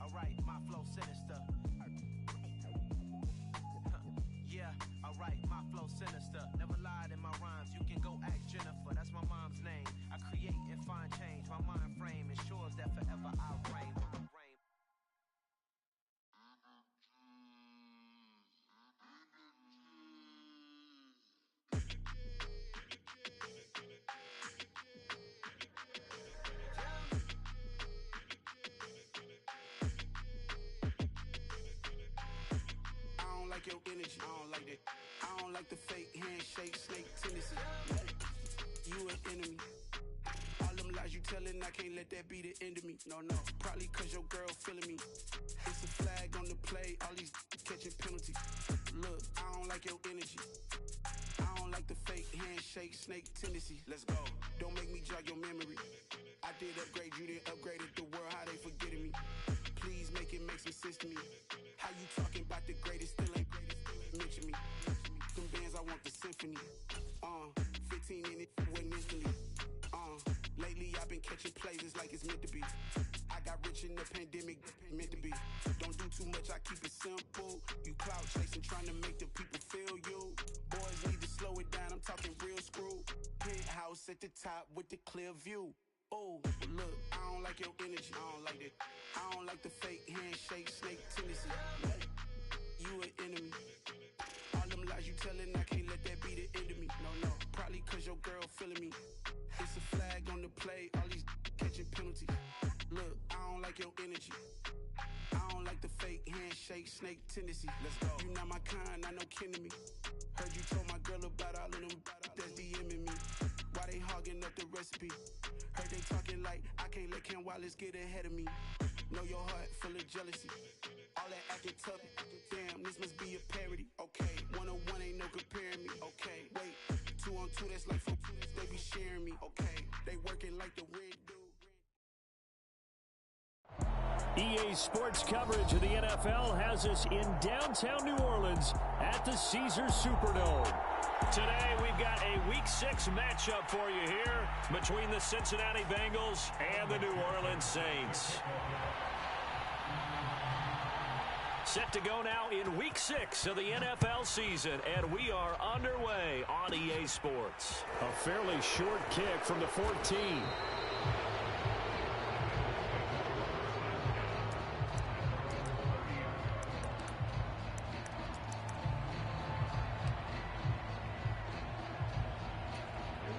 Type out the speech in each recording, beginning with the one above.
alright, my flow sinister. Yeah, alright, my flow sinister. Never lied in my rhymes, you can go ask Jennifer. That's my mom's name. I create and find change. My mind frame ensures that forever I'll reign. I don't like your energy, I don't like that. I don't like the fake handshake, snake tendency. You an enemy. All them lies you telling, I can't let that be the end of me. No, probably cause your girl feeling me. It's a flag on the play, all these catching penalties. Look, I don't like your energy. I don't like the fake handshake, snake tendency. Let's go. Don't make me jog your memory. I did upgrade, you didn't upgrade it. The world, how they forgetting me. Please make it make some sense to me. How you talking about the greatest, still ain't greatest, mention me. Them bands, I want the symphony. 15 in it, wasn't instantly. Lately I've been catching plays, it's like it's meant to be. I got rich in the pandemic, meant to be. Don't do too much, I keep it simple. You clout chasing, trying to make the people feel you. Boys need to slow it down, I'm talking real screw. Penthouse at the top with the clear view. Oh, look, I don't like your energy, I don't like that. I don't like the fake handshake, snake tendency. You an enemy. All them lies you telling, I can't let that be the end of me. No, probably cause your girl feeling me. It's a flag on the play, all these catching penalties. Look, I don't like your energy. I don't like the fake handshake, snake tendency. Let's go. You not my kind, I know kin to me. Heard you told my girl about all of them that's DMing me. Why they hogging up the recipe? Heard they talking like I can't let Ken Wallace get ahead of me. Know your heart full of jealousy. All that acting tough, damn, this must be a parody. Okay, 1-on-1 ain't no comparing me. Okay, wait, 2-on-2, that's like 4, they be sharing me. Okay, they working like the red dude. EA Sports coverage of the NFL has us in downtown New Orleans at the Caesars Superdome. Today we've got a Week 6 matchup for you here between the Cincinnati Bengals and the New Orleans Saints. Set to go now in Week 6 of the NFL season, and we are underway on EA Sports. A fairly short kick from the 14.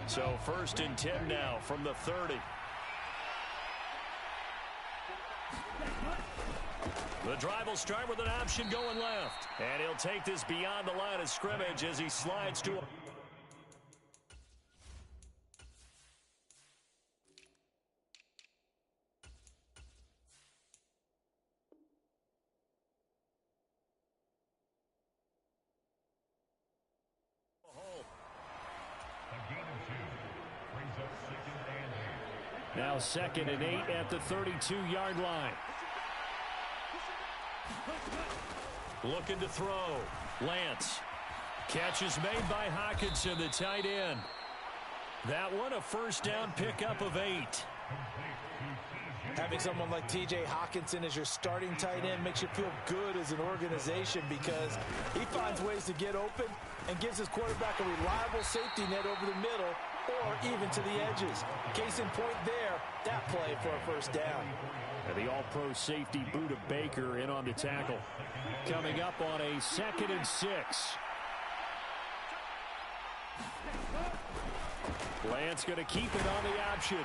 So 1st and 10 now from the 30. The drive will start with an option going left. And he'll take this beyond the line of scrimmage as he slides to a... Now 2nd and 8 at the 32-yard line. Looking to throw. Lance. Catch is made by Hockenson, the tight end. That one a first down pickup of 8. Having someone like T.J. Hockenson as your starting tight end makes you feel good as an organization because he finds ways to get open and gives his quarterback a reliable safety net over the middle or even to the edges. Case in point there, that play for a first down. And the all-pro safety Buda Baker in on the tackle. Coming up on a 2nd and 6. Lance going to keep it on the option.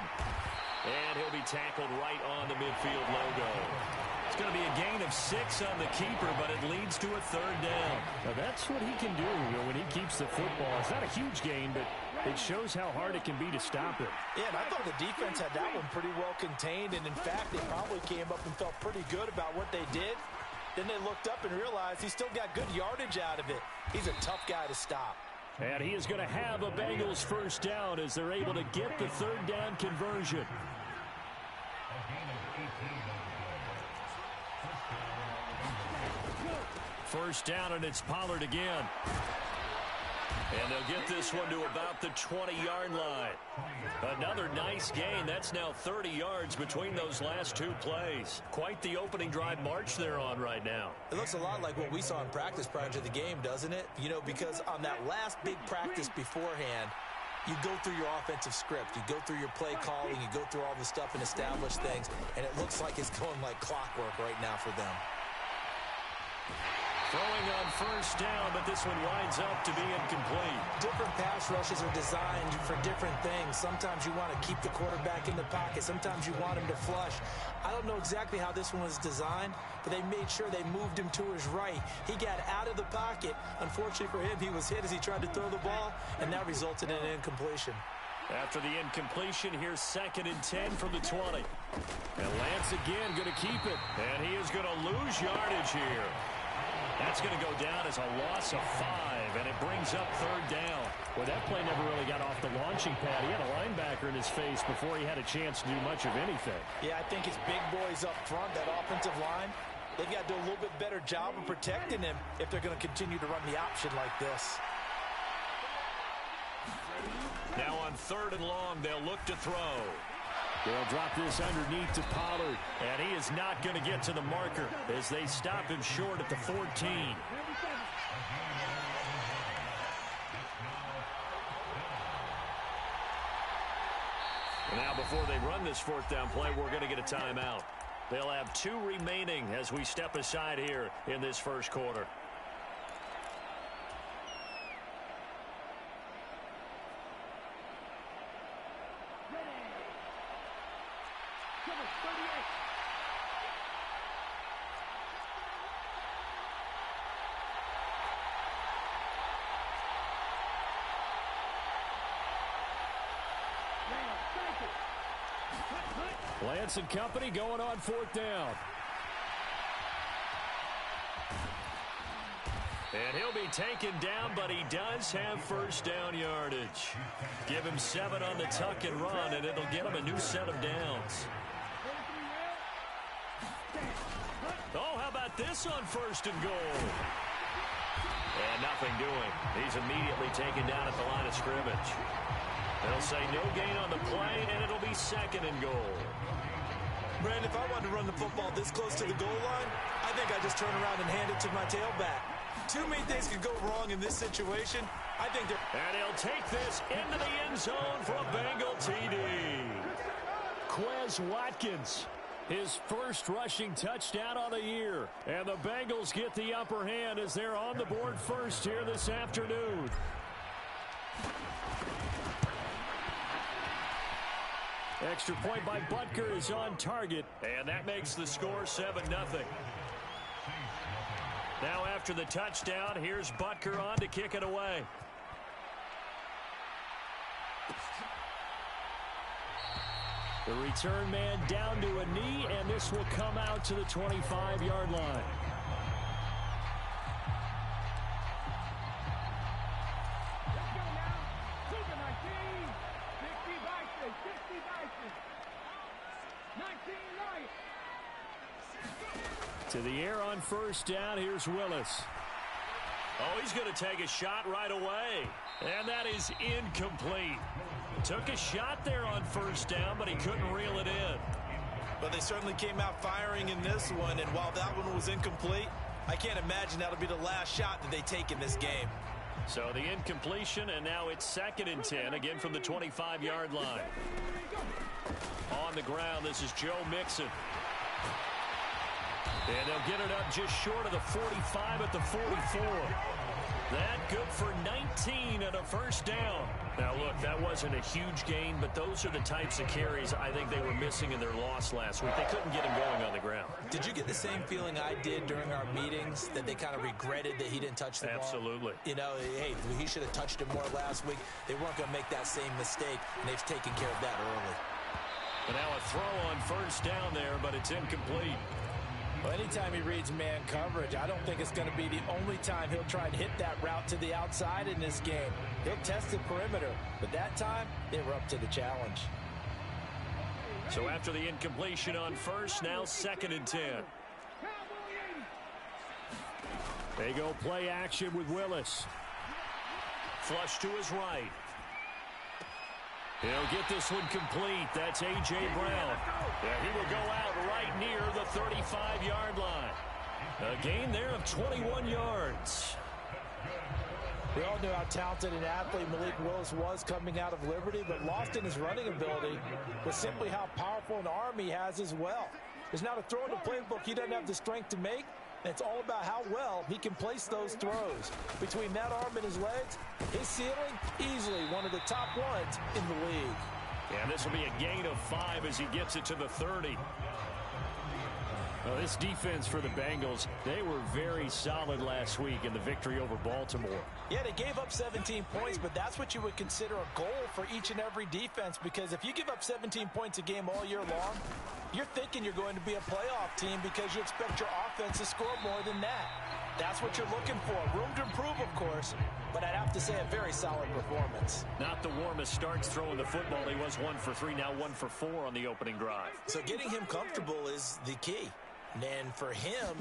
And he'll be tackled right on the midfield logo. It's going to be a gain of 6 on the keeper, but it leads to a 3rd down. Now that's what he can do, when he keeps the football. It's not a huge gain, but it shows how hard it can be to stop it. Yeah, and I thought the defense had that one pretty well contained, and in fact, they probably came up and felt pretty good about what they did. Then they looked up and realized he still got good yardage out of it. He's a tough guy to stop. And he is going to have a Bengals first down as they're able to get the 3rd down conversion. First down, and it's Pollard again. And they'll get this one to about the 20-yard line. Another nice gain. That's now 30 yards between those last two plays. Quite the opening drive march they're on right now. It looks a lot like what we saw in practice prior to the game, doesn't it? You know, because on that last big practice beforehand, you go through your offensive script. You go through your play calling. You go through all the stuff and establish things. And it looks like it's going like clockwork right now for them. Throwing on first down, but this one winds up to be incomplete. Different pass rushes are designed for different things. Sometimes you want to keep the quarterback in the pocket. Sometimes you want him to flush. I don't know exactly how this one was designed, but they made sure they moved him to his right. He got out of the pocket. Unfortunately for him, he was hit as he tried to throw the ball, and that resulted in an incompletion. After the incompletion, here's 2nd and 10 from the 20. And Lance again going to keep it. And he is going to lose yardage here. That's going to go down as a loss of 5, and it brings up 3rd down. Well, that play never really got off the launching pad. He had a linebacker in his face before he had a chance to do much of anything. Yeah, I think it's big boys up front, that offensive line. They've got to do a little bit better job of protecting him if they're going to continue to run the option like this. Now on 3rd and long, they'll look to throw. They'll drop this underneath to Pollard. And he is not going to get to the marker as they stop him short at the 14. Now before they run this 4th down play, we're going to get a timeout. They'll have 2 remaining as we step aside here in this first quarter. Lance and company going on 4th down. And he'll be taken down, but he does have first down yardage. Give him 7 on the tuck and run, and it'll get him a new set of downs. Oh, how about this on 1st and goal? And nothing doing. He's immediately taken down at the line of scrimmage. They'll say no gain on the play, and it'll be 2nd and goal. Brandon, if I wanted to run the football this close to the goal line, I think I just turn around and hand it to my tailback. Too many things could go wrong in this situation. I think they're... And he'll take this into the end zone for a Bengal TD. Quez Watkins, his first rushing touchdown of the year. And the Bengals get the upper hand as they're on the board first here this afternoon. Extra point by Butker is on target. And that makes the score 7-0. Now after the touchdown, here's Butker on to kick it away. The return man down to a knee, and this will come out to the 25-yard line. To the air on first down, here's Willis. Oh, he's going to take a shot right away. And that is incomplete. Took a shot there on first down, but he couldn't reel it in. But they certainly came out firing in this one, and while that one was incomplete, I can't imagine that'll be the last shot that they take in this game. So the incompletion, and now it's 2nd and 10, again from the 25-yard line. On the ground, this is Joe Mixon. And they'll get it up just short of the 45 at the 44. That good for 19 and a first down. Now, look, that wasn't a huge gain, but those are the types of carries I think they were missing in their loss last week. They couldn't get him going on the ground. Did you get the same feeling I did during our meetings, that they kind of regretted that he didn't touch the ball? Absolutely. You know, hey, he should have touched it more last week. They weren't going to make that same mistake, and they've taken care of that early. And now a throw on first down there, but it's incomplete. Well, anytime he reads man coverage, I don't think it's going to be the only time he'll try and hit that route to the outside in this game. He'll test the perimeter, but that time, they were up to the challenge. So after the incompletion on first, now 2nd and 10. They go play action with Willis. Flush to his right. He'll get this one complete. That's A.J. Brown. Yeah, he will go out right near the 35-yard line. A gain there of 21 yards. We all knew how talented an athlete Malik Willis was coming out of Liberty, but lost in his running ability was simply how powerful an arm he has as well. There's not a throw in the playbook he doesn't have the strength to make, and it's all about how well he can place those throws. Between that arm and his legs, his ceiling, easily one of the top ones in the league. Yeah, this will be a gain of 5 as he gets it to the 30. Well, this defense for the Bengals, they were very solid last week in the victory over Baltimore. Yeah, they gave up 17 points, but that's what you would consider a goal for each and every defense, because if you give up 17 points a game all year long, you're thinking you're going to be a playoff team because you expect your offense to score more than that. That's what you're looking for. Room to improve, of course, but I'd have to say a very solid performance. Not the warmest starts throwing the football. He was 1 for 3, now 1 for 4 on the opening drive. So getting him comfortable is the key. And for him,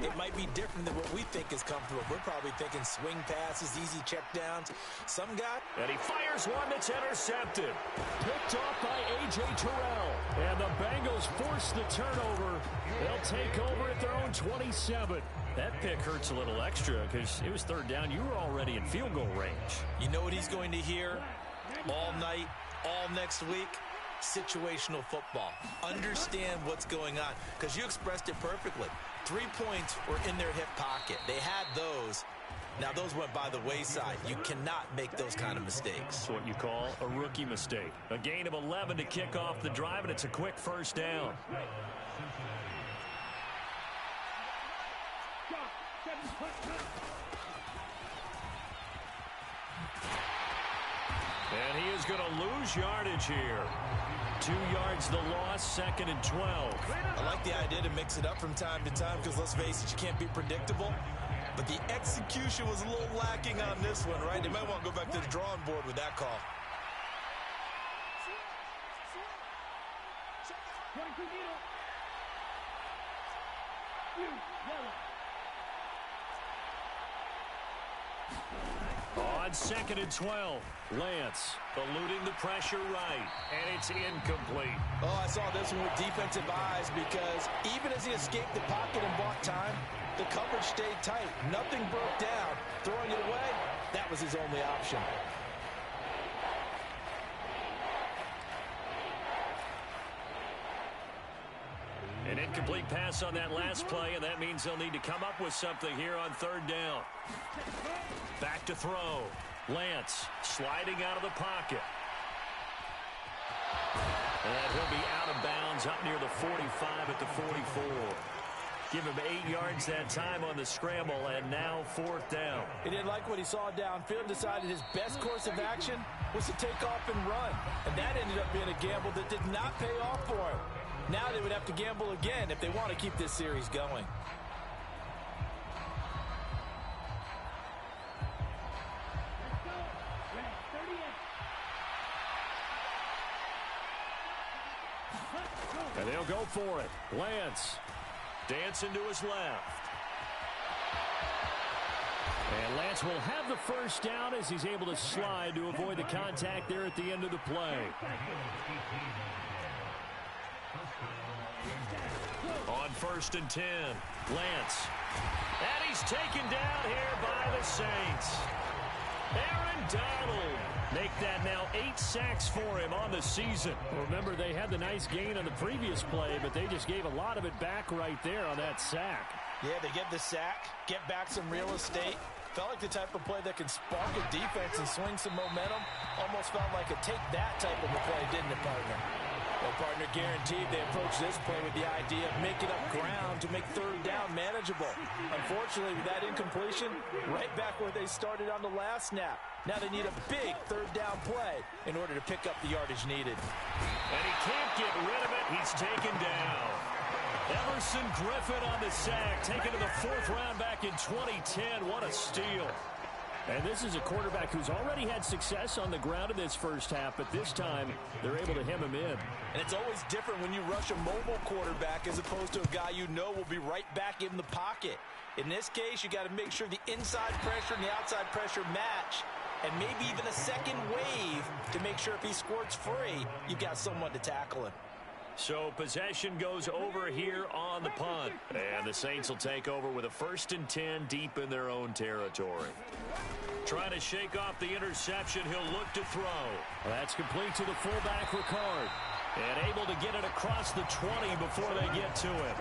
it might be different than what we think is comfortable. We're probably thinking swing passes, easy checkdowns. Some guy. And he fires one that's intercepted. Picked off by A.J. Terrell. And the Bengals force the turnover. They'll take over at their own 27. That pick hurts a little extra because it was third down. You were already in field goal range. You know what he's going to hear all night, all next week? Situational football. Understand what's going on, because you expressed it perfectly. 3 points were in their hip pocket. They had those. Now those went by the wayside. You cannot make those kind of mistakes. That's what you call a rookie mistake. A gain of 11 to kick off the drive, and it's a quick first down. And he is going to lose yardage here. 2 yards the loss, 2nd and 12. I like the idea to mix it up from time to time because, let's face it, you can't be predictable. But the execution was a little lacking on this one, right? They might want to go back to the drawing board with that call. On 2nd and 12, Lance eluding the pressure right, and it's incomplete. Oh, I saw this one with defensive eyes because even as he escaped the pocket and bought time, the coverage stayed tight. Nothing broke down. Throwing it away, that was his only option. An incomplete pass on that last play, and that means they'll need to come up with something here on third down. Back to throw. Lance sliding out of the pocket. And he'll be out of bounds up near the 45 at the 44. Give him 8 yards that time on the scramble, and now 4th down. He didn't like what he saw downfield, decided his best course of action was to take off and run. And that ended up being a gamble that did not pay off for him. Now they would have to gamble again if they want to keep this series going. And they'll go for it. Lance dancing to his left. And Lance will have the first down as he's able to slide to avoid the contact there at the end of the play. On 1st and 10, Lance. And he's taken down here by the Saints. Aaron Donald. Make that now 8 sacks for him on the season. Remember, they had the nice gain on the previous play, but they just gave a lot of it back right there on that sack. Yeah, they get the sack, get back some real estate. Felt like the type of play that can spark a defense and swing some momentum. Almost felt like a take-that type of a play, didn't it, partner? Well, partner, guaranteed they approach this play with the idea of making up ground to make third down manageable. Unfortunately, with that incompletion, right back where they started on the last snap. Now they need a big third down play in order to pick up the yardage needed. And he can't get rid of it. He's taken down. Everson Griffin on the sack, taken to the 4th round back in 2010. What a steal. And this is a quarterback who's already had success on the ground in this first half, but this time they're able to hem him in. And it's always different when you rush a mobile quarterback as opposed to a guy you know will be right back in the pocket. In this case, you got to make sure the inside pressure and the outside pressure match. and maybe even a second wave to make sure if he squirts free, you've got someone to tackle him. So possession goes over here on the punt. And the Saints will take over with a 1st and 10 deep in their own territory. Trying to shake off the interception. He'll look to throw. That's complete to the fullback, Ricard. And able to get it across the 20 before they get to it.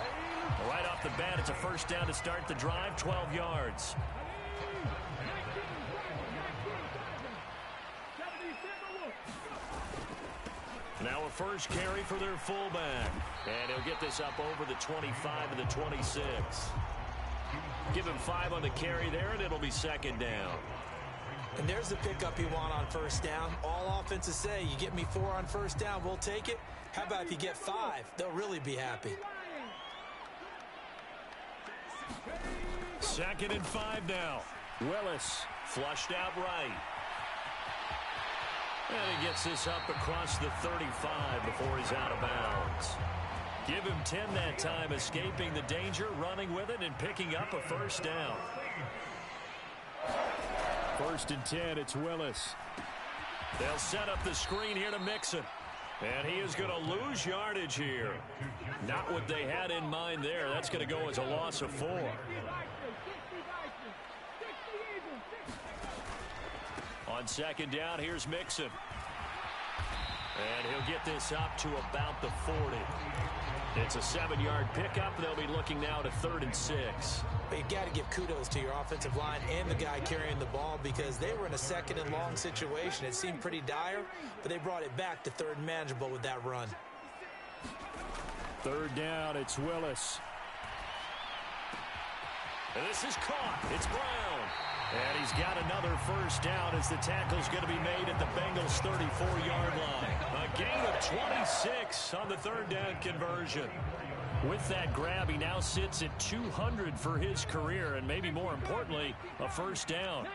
Right off the bat, it's a 1st down to start the drive, 12 yards. Now a 1st carry for their fullback. And he'll get this up over the 25 and the 26. Give him 5 on the carry there, and it'll be 2nd down. And there's the pickup you want on 1st down. All offenses say, you get me 4 on 1st down, we'll take it. How about if you get 5? They'll really be happy. 2nd and 5 now. Willis flushed out right. And he gets this up across the 35 before he's out of bounds. Give him 10 that time, escaping the danger, running with it, and picking up a 1st down. 1st and 10, it's Willis. They'll set up the screen here to Mixon. And he is going to lose yardage here. Not what they had in mind there. That's going to go as a loss of 4. On 2nd down, here's Mixon. And he'll get this up to about the 40. It's a 7-yard pickup. They'll be looking now to 3rd and 6. But you've got to give kudos to your offensive line and the guy carrying the ball because they were in a 2nd and long situation. It seemed pretty dire, but they brought it back to 3rd and manageable with that run. 3rd down, it's Willis. And this is caught. It's Brown. And he's got another 1st down as the tackle's going to be made at the Bengals' 34-yard line. A gain of 26 on the 3rd down conversion. With that grab, he now sits at 200 for his career, and maybe more importantly, a 1st down.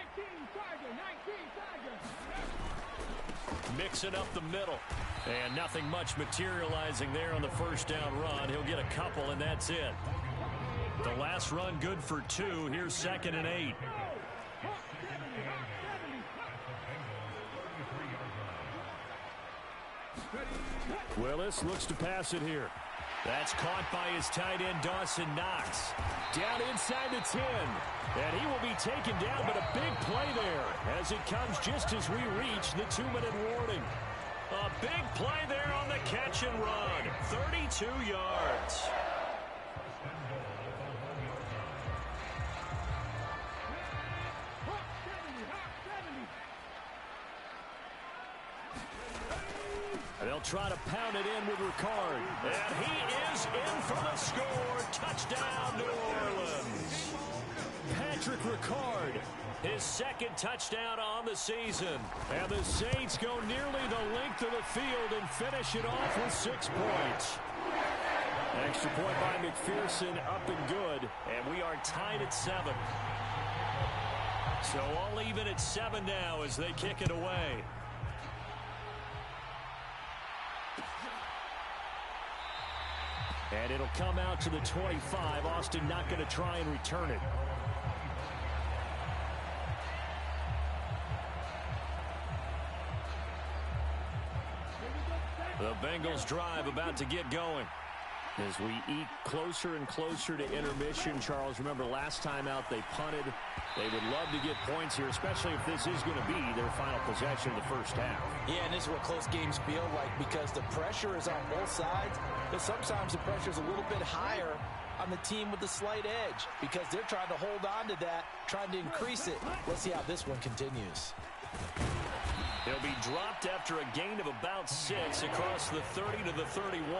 Mixing up the middle. And nothing much materializing there on the 1st down run. He'll get a couple, and that's it. The last run good for 2. Here's 2nd and 8. Willis looks to pass it here. That's caught by his tight end, Dawson Knox. Down inside the 10. And he will be taken down, but a big play there as it comes just as we reach the 2-minute warning. A big play there on the catch and run. 32 yards. They'll try to pound it in with Ricard. And he is in for the score. Touchdown, New Orleans. Patrick Ricard, his 2nd touchdown on the season. And the Saints go nearly the length of the field and finish it off with 6 points. Extra point by McPherson, up and good. And we are tied at 7. So all even at 7 now as they kick it away. And it'll come out to the 25. Austin not going to try and return it. The Bengals drive about to get going. As we eat closer and closer to intermission, Charles, remember last time out they punted. They would love to get points here, especially if this is going to be their final possession of the 1st half. Yeah, and this is what close games feel like because the pressure is on both sides, but sometimes the pressure is a little bit higher on the team with the slight edge because they're trying to hold on to that, trying to increase it. Let's see how this one continues. He'll be dropped after a gain of about 6 across the 30 to the 31.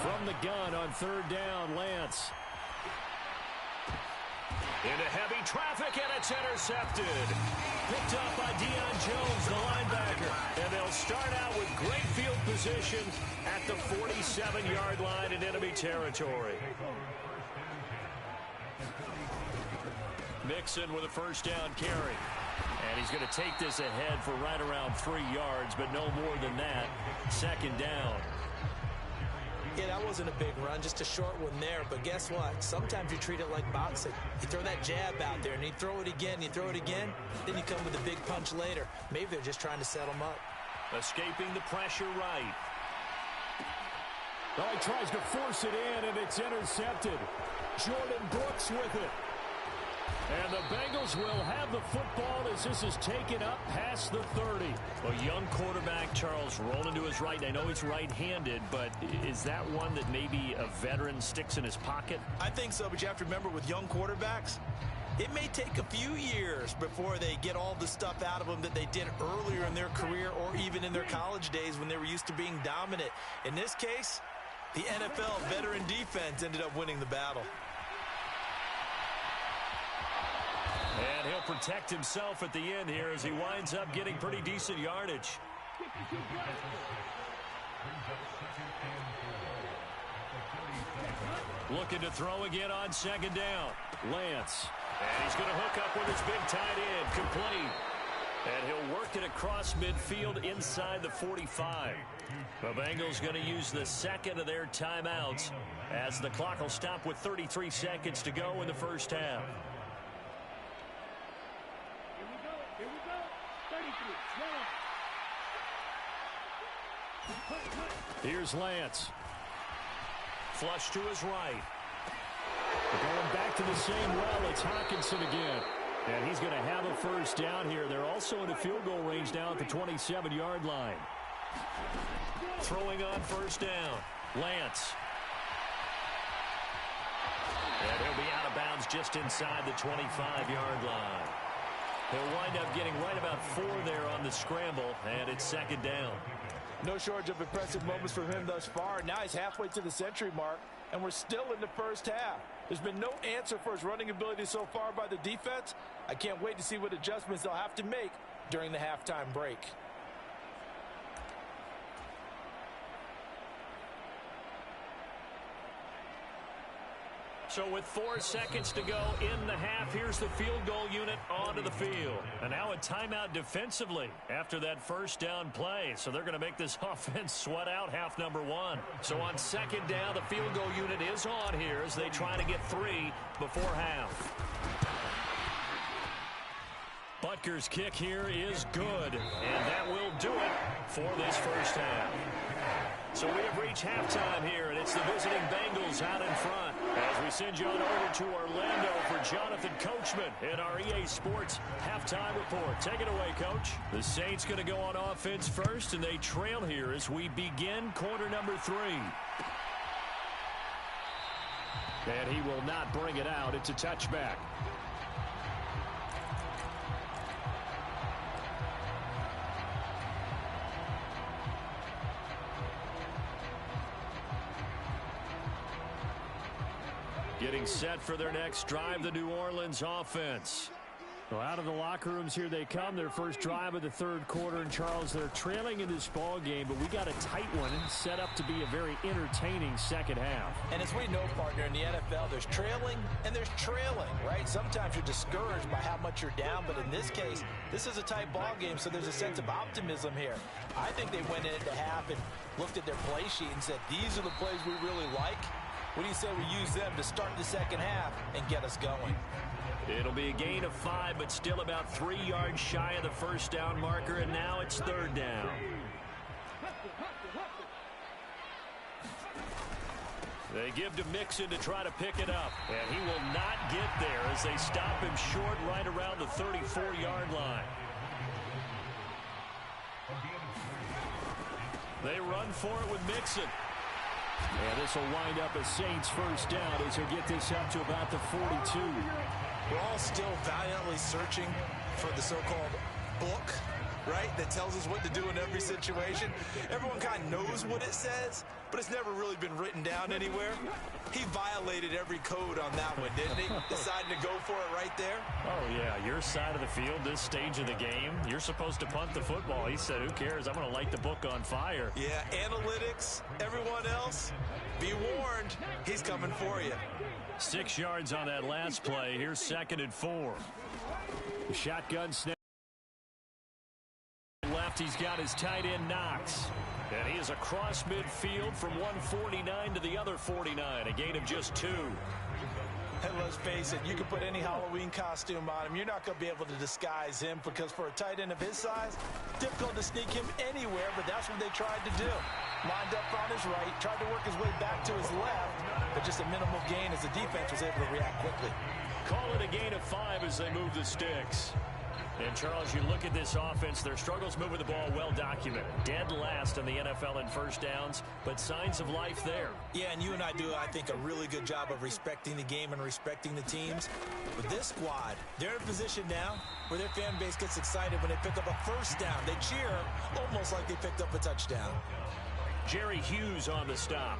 From the gun on 3rd down, Lance. Into heavy traffic, and it's intercepted. Picked up by Deion Jones, the linebacker. And they'll start out with great field position at the 47-yard line in enemy territory. Mixon with a 1st down carry. And he's going to take this ahead for right around 3 yards, but no more than that. 2nd down. Yeah, that wasn't a big run, just a short one there. But guess what? Sometimes you treat it like boxing. You throw that jab out there, and you throw it again, you throw it again, then you come with a big punch later. Maybe they're just trying to set him up. Escaping the pressure right. Well, he tries to force it in, and it's intercepted. Jordan Brooks with it. And the Bengals will have the football as this is taken up past the 30. A young quarterback, Charles, rolling to his right. I know he's right-handed, but is that one that maybe a veteran sticks in his pocket? I think so, but you have to remember with young quarterbacks, it may take a few years before they get all the stuff out of them that they did earlier in their career or even in their college days when they were used to being dominant. In this case, the NFL veteran defense ended up winning the battle. And he'll protect himself at the end here as he winds up getting pretty decent yardage. Looking to throw again on second down. Lance. And he's going to hook up with his big tight end. Complete. And he'll work it across midfield inside the 45. The Bengals going to use the second of their timeouts as the clock will stop with 33 seconds to go in the first half. Here's Lance. Flush to his right. Going back to the same well, it's Hawkinson again. And he's going to have a first down here. They're also in the field goal range now at the 27-yard line. Throwing on first down. Lance. And he'll be out of bounds just inside the 25-yard line. He'll wind up getting right about 4 there on the scramble, and it's second down. No shortage of impressive moments from him thus far. Now he's halfway to the century mark, and we're still in the first half. There's been no answer for his running ability so far by the defense. I can't wait to see what adjustments they'll have to make during the halftime break. So with 4 seconds to go in the half, here's the field goal unit onto the field. And now a timeout defensively after that first down play. So they're going to make this offense sweat out half number 1. So on second down, the field goal unit is on here as they try to get 3 before half. Butker's kick here is good, and that will do it for this first half. So we have reached halftime here, and it's the visiting Bengals out in front. As we send you on over to Orlando for Jonathan Coachman in our EA Sports Halftime Report. Take it away, Coach. The Saints going to go on offense first, and they trail here as we begin quarter number 3. And he will not bring it out. It's a touchback. Getting set for their next drive, the New Orleans offense. Well, out of the locker rooms here they come. Their first drive of the third quarter. And, Charles, they're trailing in this ball game, but we got a tight one set up to be a very entertaining second half. And as we know, partner, in the NFL, there's trailing and there's trailing, right? Sometimes you're discouraged by how much you're down, but in this case, this is a tight ball game, so there's a sense of optimism here. I think they went into half and looked at their play sheet and said, these are the plays we really like. What do you say we use them to start the second half and get us going? It'll be a gain of 5, but still about 3 yards shy of the first down marker, and now it's third down. They give to Mixon to try to pick it up, and he will not get there as they stop him short right around the 34-yard line. They run for it with Mixon. And this will wind up a Saints first down as he'll get this up to about the 42. We're all still valiantly searching for the so-called book, right, that tells us what to do in every situation. Everyone kind of knows what it says, but it's never really been written down anywhere. He violated every code on that one, didn't he? Deciding to go for it right there. Oh, yeah, your side of the field, this stage of the game, you're supposed to punt the football. He said, who cares? I'm going to light the book on fire. Yeah, analytics, everyone else, be warned, he's coming for you. 6 yards on that last play. Here's 2nd and 4. The shotgun snap. Left, he's got his tight end Knox. And he is across midfield from one 49 to the other 49, a gain of just 2. And let's face it, you can put any Halloween costume on him. You're not going to be able to disguise him because for a tight end of his size, difficult to sneak him anywhere, but that's what they tried to do. Lined up on his right, tried to work his way back to his left, but just a minimal gain as the defense was able to react quickly. Call it a gain of 5 as they move the sticks. And, Charles, you look at this offense, their struggles moving the ball well documented. Dead last in the NFL in first downs, but signs of life there. Yeah, and you and I do, I think, a really good job of respecting the game and respecting the teams. But this squad, they're in a position now where their fan base gets excited when they pick up a first down. They cheer almost like they picked up a touchdown. Jerry Hughes on the stop.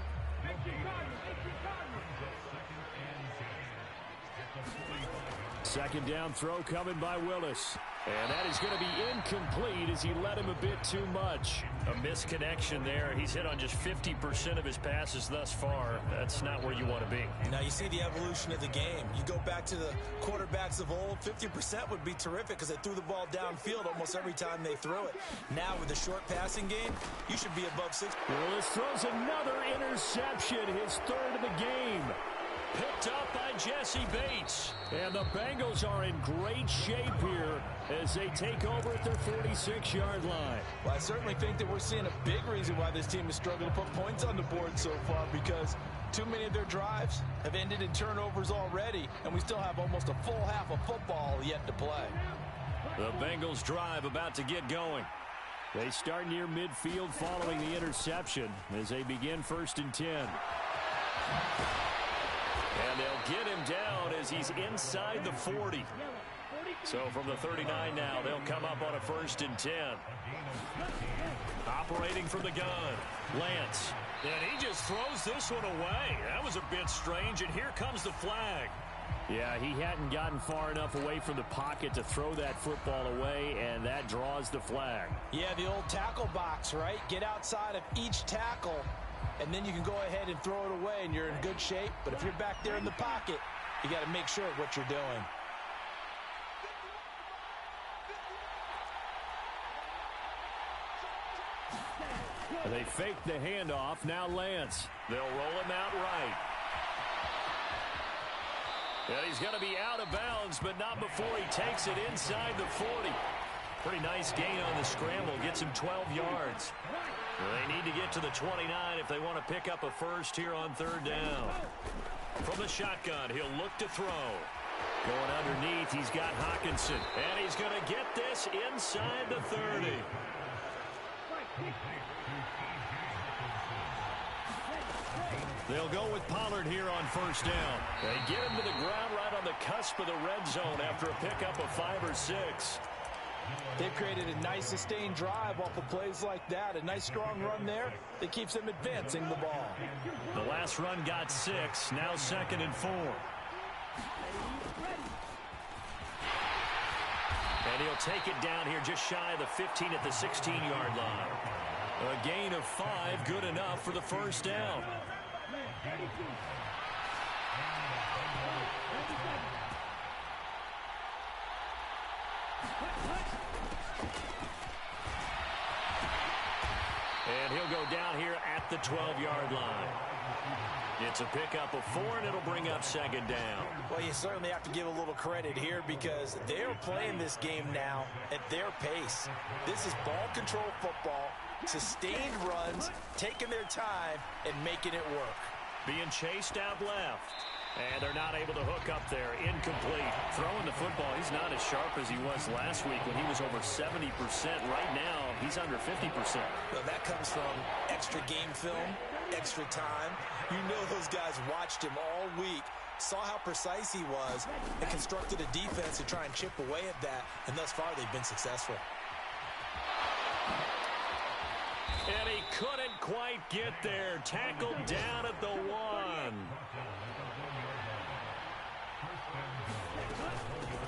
Second down throw coming by Willis. And that is going to be incomplete as he led him a bit too much. A misconnection there. He's hit on just 50% of his passes thus far. That's not where you want to be. Now you see the evolution of the game. You go back to the quarterbacks of old, 50% would be terrific because they threw the ball downfield almost every time they threw it. Now with the short passing game, you should be above 6. Willis throws another interception, his third of the game. Picked up by Jesse Bates. And the Bengals are in great shape here as they take over at their 46-yard line. Well, I certainly think that we're seeing a big reason why this team is struggling to put points on the board so far, because too many of their drives have ended in turnovers already, and we still have almost a full half of football yet to play. The Bengals drive about to get going. They start near midfield following the interception as they begin 1st and 10. And they'll get him down as he's inside the 40. So from the 39 now, they'll come up on a 1st and 10. Operating from the gun, Lance. And he just throws this one away. That was a bit strange, and here comes the flag. Yeah, he hadn't gotten far enough away from the pocket to throw that football away, and that draws the flag. Yeah, the old tackle box, right? Get outside of each tackle, and then you can go ahead and throw it away, and you're in good shape. But if you're back there in the pocket, you got to make sure of what you're doing. They fake the handoff. Now Lance. They'll roll him out right. And he's going to be out of bounds, but not before he takes it inside the 40. Pretty nice gain on the scramble. Gets him 12 yards. They need to get to the 29 if they want to pick up a first here on 3rd down. From the shotgun, he'll look to throw. Going underneath, he's got Hawkinson. And he's going to get this inside the 30. They'll go with Pollard here on 1st down. They get him to the ground right on the cusp of the red zone after a pickup of 5 or 6. They've created a nice sustained drive off of plays like that. A nice strong run there that keeps them advancing the ball. The last run got 6. Now 2nd and 4. And he'll take it down here just shy of the 15 at the 16-yard line. A gain of 5, good enough for the 1st down. And he'll go down here at the 12-yard line. It's a pickup of 4, and it'll bring up 2nd down. Well, you certainly have to give a little credit here because they're playing this game now at their pace. This is ball control football, sustained runs, taking their time, and making it work. Being chased out left. And they're not able to hook up there. Incomplete. Throwing the football, he's not as sharp as he was last week when he was over 70%. Right now, he's under 50%. Well, that comes from extra game film, extra time. You know those guys watched him all week, saw how precise he was, and constructed a defense to try and chip away at that. And thus far, they've been successful. And he couldn't quite get there. Tackled down at the 1.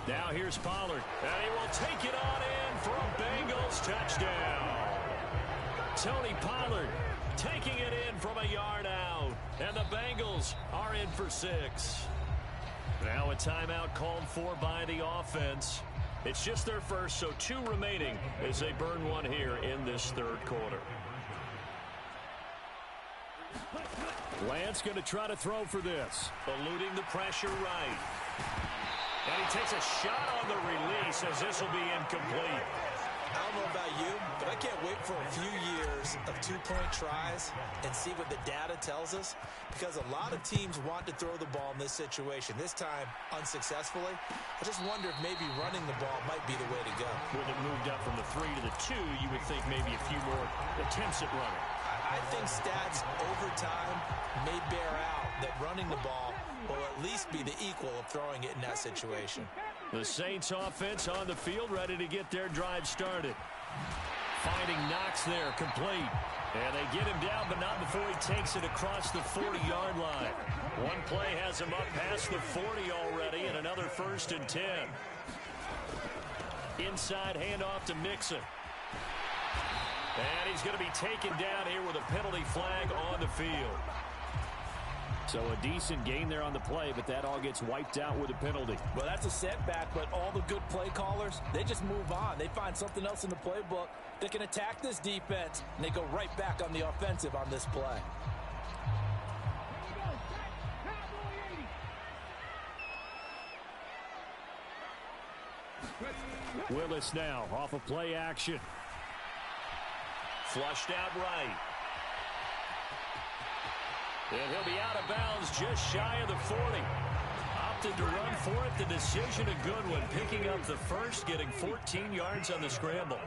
Now here's Pollard. And he will take it on in for a Bengals touchdown. Tony Pollard taking it in from a yard out. And the Bengals are in for 6. Now a timeout called for by the offense. It's just their first, so 2 remaining as they burn 1 here in this 3rd quarter. Lance going to try to throw for this. Eluding the pressure right. And he takes a shot on the release as this will be incomplete. I don't know about you, but I can't wait for a few years of two-point tries and see what the data tells us, because a lot of teams want to throw the ball in this situation. This time, unsuccessfully. I just wonder if maybe running the ball might be the way to go. With it moved up from the 3 to the 2, you would think maybe a few more attempts at running. I think stats over time may bear out that running the ball will at least be the equal of throwing it in that situation. The Saints offense on the field, ready to get their drive started. Finding Knox there, complete. And they get him down, but not before he takes it across the 40-yard line. One play has him up past the 40 already, and another 1st and 10. Inside handoff to Mixon. And he's going to be taken down here with a penalty flag on the field. So a decent gain there on the play, but that all gets wiped out with a penalty. Well, that's a setback, but all the good play callers, they just move on. They find something else in the playbook that can attack this defense, and they go right back on the offensive on this play. Willis now off of play action. Flushed out right. And he'll be out of bounds just shy of the 40. Opted to run for it. The decision a good one. Picking up the first, getting 14 yards on the scramble.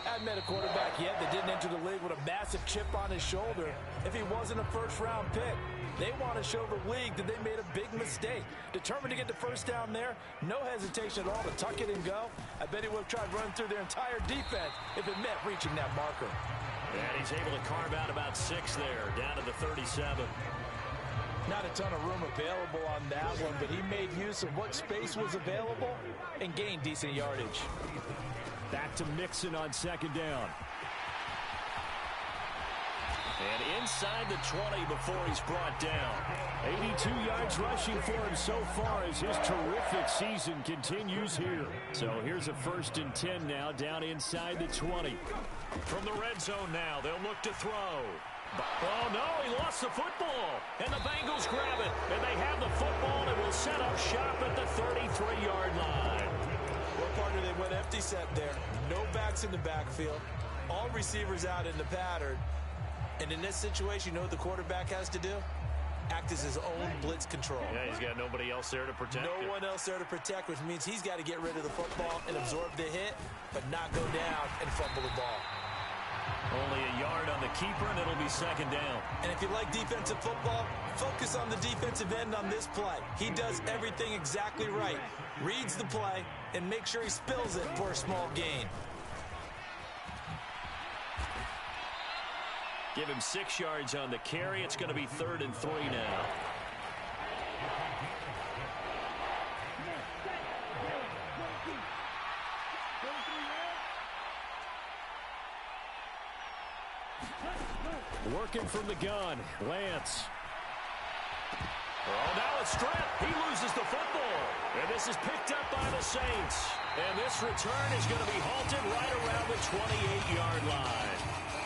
I haven't met a quarterback yet that didn't enter the league with a massive chip on his shoulder if he wasn't a first-round pick. They want to show the league that they made a big mistake. Determined to get the first down there, no hesitation at all to tuck it and go. I bet he would have tried running through their entire defense if it meant reaching that marker. And he's able to carve out about 6 there, down to the 37. Not a ton of room available on that one, but he made use of what space was available and gained decent yardage. Back to Mixon on 2nd down. And inside the 20 before he's brought down. 82 yards rushing for him so far as his terrific season continues here. So here's a 1st and 10 now, down inside the 20. From the red zone now, they'll look to throw. Oh, no, he lost the football. And the Bengals grab it. And they have the football and will set up shop at the 33-yard line. Well, partner, they went empty set there. No backs in the backfield. All receivers out in the pattern. And in this situation, you know what the quarterback has to do? Act as his own blitz control. Yeah, he's got nobody else there to protect him. No one else there to protect, which means he's got to get rid of the football and absorb the hit, but not go down and fumble the ball. Only a yard on the keeper, and it'll be 2nd down. And if you like defensive football, focus on the defensive end on this play. He does everything exactly right. Reads the play and makes sure he spills it for a small gain. Give him 6 yards on the carry. It's going to be 3rd and 3 now. Working from the gun, Lance. Oh, now it's stripped. He loses the football. And this is picked up by the Saints. And this return is going to be halted right around the 28-yard line.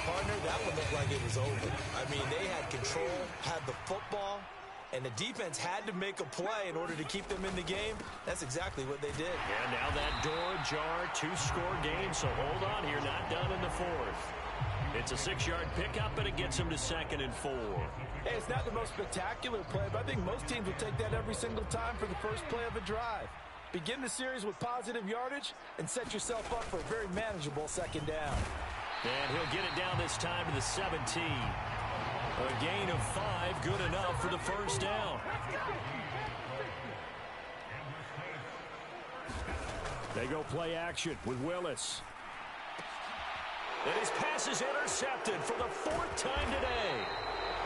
Partner, that one looked like it was over. I mean, they had control, had the football, and the defense had to make a play in order to keep them in the game. That's exactly what they did. And now that door ajar, 2-score game, so hold on here, not done in the 4th. It's a 6-yard pickup, and it gets them to 2nd and 4. Hey, it's not the most spectacular play, but I think most teams will take that every single time for the first play of a drive. Begin the series with positive yardage and set yourself up for a very manageable 2nd down. And he'll get it down this time to the 17. A gain of 5, good enough for the 1st down. They go play action with Willis. And his pass is intercepted for the 4th time today.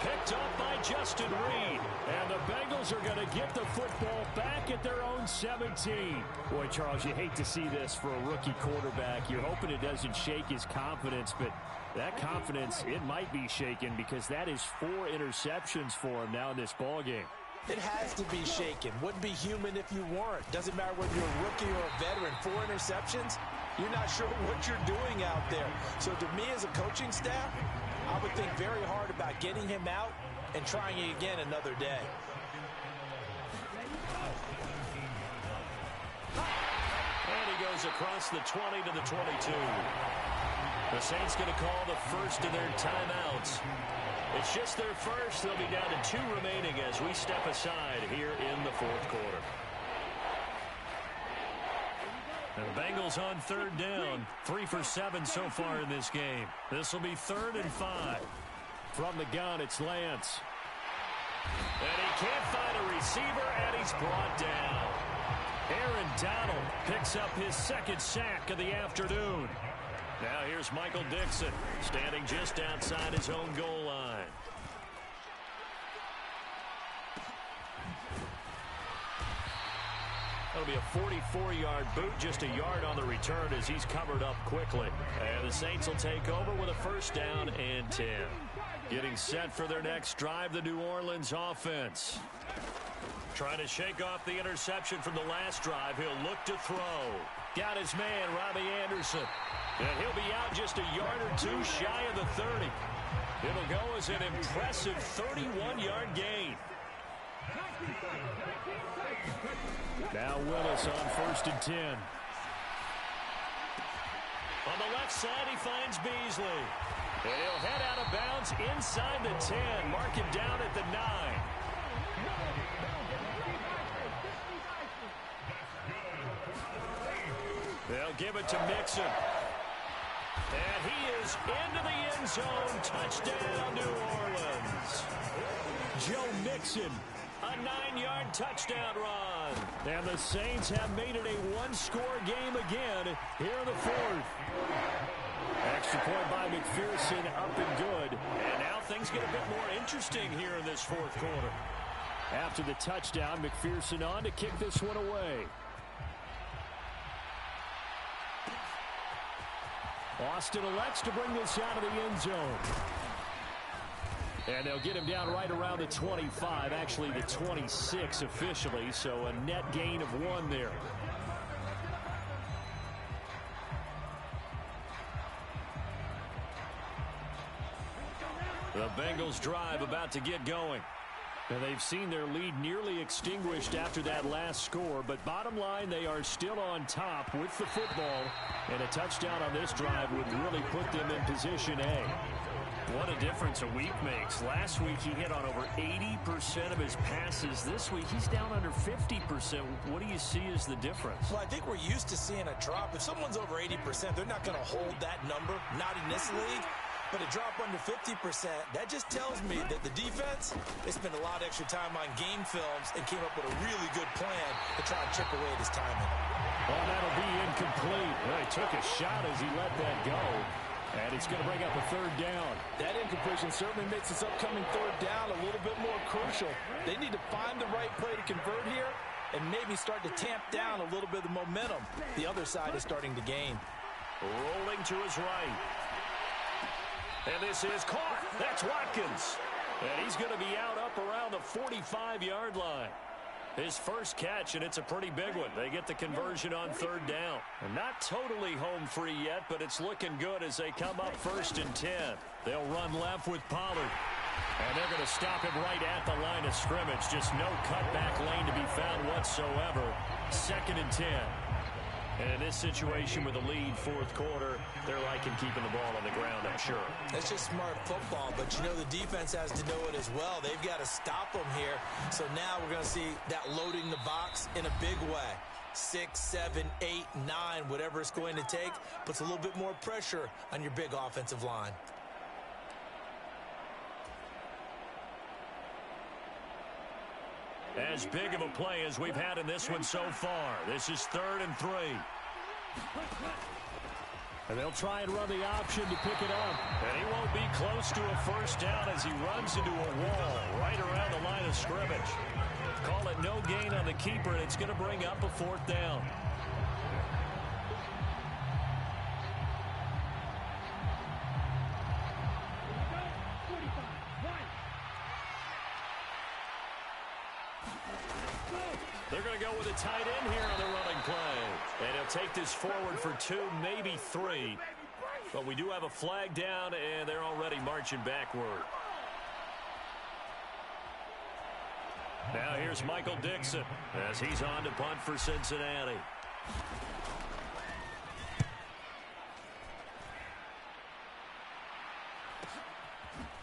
Picked up by Justin Reed. And the Bengals are going to get the football back at their own 17. Boy, Charles, you hate to see this for a rookie quarterback. You're hoping it doesn't shake his confidence, but that confidence, it might be shaken because that is 4 interceptions for him now in this ballgame. It has to be shaken. Wouldn't be human if you weren't. Doesn't matter whether you're a rookie or a veteran. 4 interceptions, you're not sure what you're doing out there. So to me as a coaching staff, I would think very hard about getting him out and trying it again another day. And he goes across the 20 to the 22. The Saints going to call the first of their timeouts. It's just their first. They'll be down to 2 remaining as we step aside here in the fourth quarter. And the Bengals on third down. 3 for 7 so far in this game. This will be 3rd and 5. From the gun, it's Lance. And he can't find a receiver, and he's brought down. Aaron Donald picks up his 2nd sack of the afternoon. Now here's Michael Dixon, standing just outside his own goal line. That'll be a 44-yard boot, just a yard on the return as he's covered up quickly. And the Saints will take over with a 1st down and 10. Getting set for their next drive, the New Orleans offense. Trying to shake off the interception from the last drive. He'll look to throw. Got his man, Robbie Anderson. And he'll be out just a yard or 2 shy of the 30. It'll go as an impressive 31-yard gain. Now Willis on 1st and 10. On the left side, he finds Beasley. And he'll head out of bounds inside the 10. Mark him down at the 9. They'll give it to Mixon. And he is into the end zone. Touchdown, New Orleans. Joe Mixon, a 9-yard touchdown run. And the Saints have made it a 1-score game again here in the 4th. Extra point by McPherson, up and good. And now things get a bit more interesting here in this 4th quarter. After the touchdown, McPherson on to kick this one away. Austin elects to bring this out of the end zone. And they'll get him down right around the 25, actually the 26 officially, so a net gain of 1 there. The Bengals drive about to get going. And they've seen their lead nearly extinguished after that last score, but bottom line, they are still on top with the football, and a touchdown on this drive would really put them in position A. What a difference a week makes. Last week he hit on over 80% of his passes. This week he's down under 50%. What do you see as the difference? Well, I think we're used to seeing a drop. If someone's over 80%, they're not going to hold that number, not in this league. But a drop under 50%, that just tells me that the defense, they spent a lot of extra time on game films and came up with a really good plan to try and chip away at his timing. Well, that'll be incomplete. Well, he took a shot as he let that go. And it's going to bring up a 3rd down. That incompletion certainly makes this upcoming 3rd down a little bit more crucial. They need to find the right play to convert here and maybe start to tamp down a little bit of the momentum the other side is starting to gain. Rolling to his right. And this is caught. That's Watkins. And he's going to be out up around the 45-yard line. His first catch, and it's a pretty big one. They get the conversion on 3rd down. And not totally home free yet, but it's looking good as they come up 1st and 10. They'll run left with Pollard. And they're going to stop him right at the line of scrimmage. Just no cutback lane to be found whatsoever. 2nd and 10. And in this situation with a lead 4th quarter, they're liking keeping the ball on the ground, I'm sure. That's just smart football, but you know the defense has to know it as well. They've got to stop them here. So now we're going to see that loading the box in a big way. 6, 7, 8, 9, whatever it's going to take, puts a little bit more pressure on your big offensive line. As big of a play as we've had in this one so far. This is 3rd and 3. And they'll try and run the option to pick it up. And he won't be close to a 1st down as he runs into a wall right around the line of scrimmage. Call it no gain on the keeper, and it's going to bring up a 4th down. They're going to go with a tight end here on the running play. And he'll take this forward for 2, maybe 3. But we do have a flag down, and they're already marching backward. Now here's Michael Dixon as he's on to punt for Cincinnati.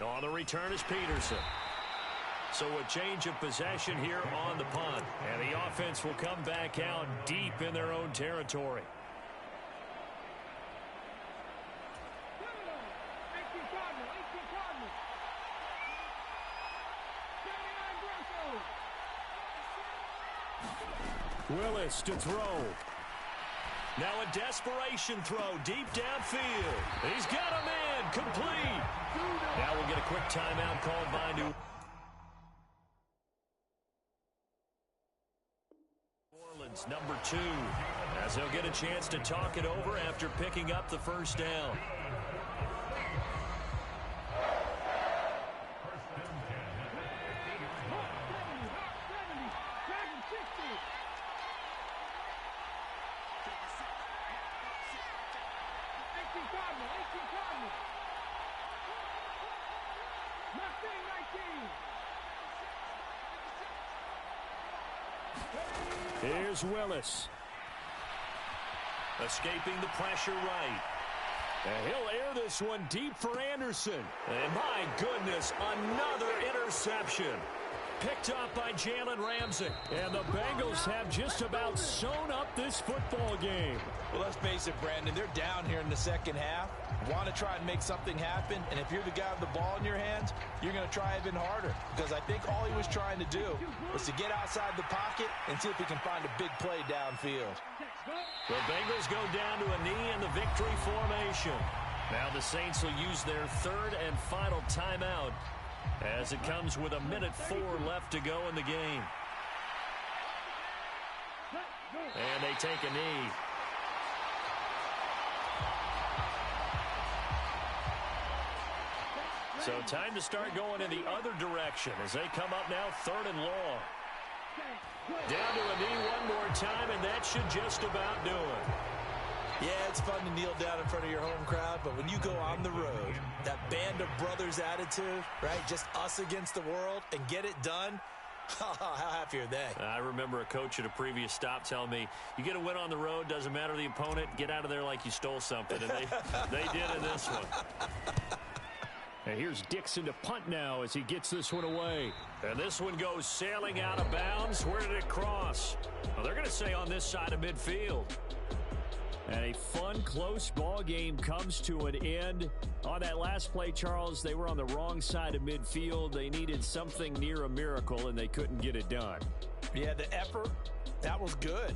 On the return is Peterson. So a change of possession here on the punt. And the offense will come back out deep in their own territory. Willis to throw. Now a desperation throw deep downfield. He's got him in. Complete. Now we'll get a quick timeout called by New Orleans, number 2, as they'll get a chance to talk it over after picking up the first down. Here's Willis. Escaping the pressure right. And he'll air this one deep for Anderson. And my goodness, another interception. Picked up by Jalen Ramsey. And the Bengals have just about sewn up this football game. Well, let's face it, Brandon, they're down here in the second half. Want to try and make something happen, and if you're the guy with the ball in your hands, you're going to try even harder, because I think all he was trying to do was to get outside the pocket and see if he can find a big play downfield. The Bengals go down to a knee in the victory formation. Now the Saints will use their third and final timeout as it comes with 1:04 left to go in the game. And they take a knee. So time to start going in the other direction as they come up now 3rd and long. Down to a knee one more time, and that should just about do it. Yeah, it's fun to kneel down in front of your home crowd, but when you go on the road, that band of brothers attitude, right, just us against the world, and get it done, how happy are they? I remember a coach at a previous stop telling me, you get a win on the road, doesn't matter the opponent, get out of there like you stole something, and they did in this one. And here's Dixon to punt now as he gets this one away. And this one goes sailing out of bounds. Where did it cross? Well, they're going to say on this side of midfield. And a fun, close ball game comes to an end. On that last play, Charles, they were on the wrong side of midfield. They needed something near a miracle, and they couldn't get it done. Yeah, the effort, that was good.